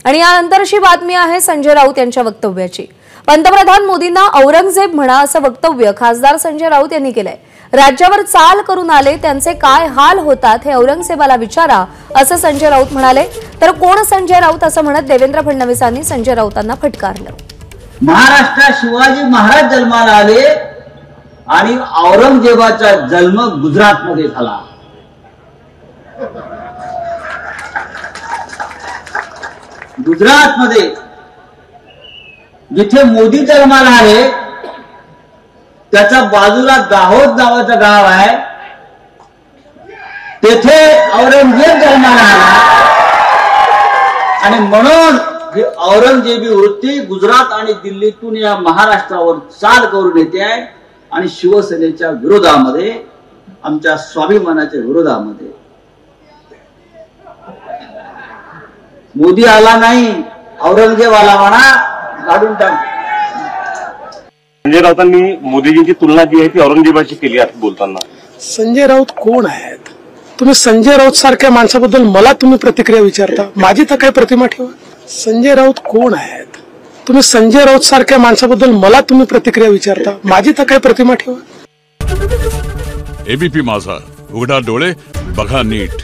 आणि यानंतरची बातमी आहे संजय राऊत यांच्या वक्तव्याची। पंतप्रधान मोदींना औरंगजेब म्हणा असं वक्तव्य खासदार संजय राऊत यांनी केलंय। राज्यावर चाल करून आले त्यांचे काय हाल होतात हे औरंगजेबाला विचारा असं संजय राऊत म्हणाले। तर कोण संजय राऊत असं म्हणत देवेंद्र फडणवीसांनी संजय राऊतांना फटकारलं। महाराष्ट्रात शिवाजी महाराज जन्माला आले आणि औरंगजेबाचा जन्म गुजरातमध्ये झाला। गुजरातमध्ये जिथे मोदी जन्माला आले त्याच्या बाजूला दाहोद नावाचं गाव आहे, तेथे औरंगजेब जन्माला आला आणि म्हणून ही औरंगजेबी वृत्ती गुजरात आणि दिल्लीतून या महाराष्ट्रावर चाल करून येते आहे आणि शिवसेनेच्या विरोधामध्ये, आमच्या स्वाभिमानाच्या विरोधामध्ये। मोदी आला नाही, औरंगजेब आला म्हणा, काढून टाक। संजय राऊतांनी मोदीजींची तुलना जी आहे ती औरंगजेबाची केली आहे बोलताना। संजय राऊत कोण आहेत? तुम्ही संजय राऊत सारख्या माणसाबद्दल मला तुम्ही प्रतिक्रिया विचारता, माझी तर काय प्रतिमा ठेवा। संजय राऊत कोण आहेत? तुम्ही संजय राऊत सारख्या माणसाबद्दल मला तुम्ही प्रतिक्रिया विचारता, माझी तर काय प्रतिमा ठेवा। एबीपी माझा, उघडा डोळे बघा नीट।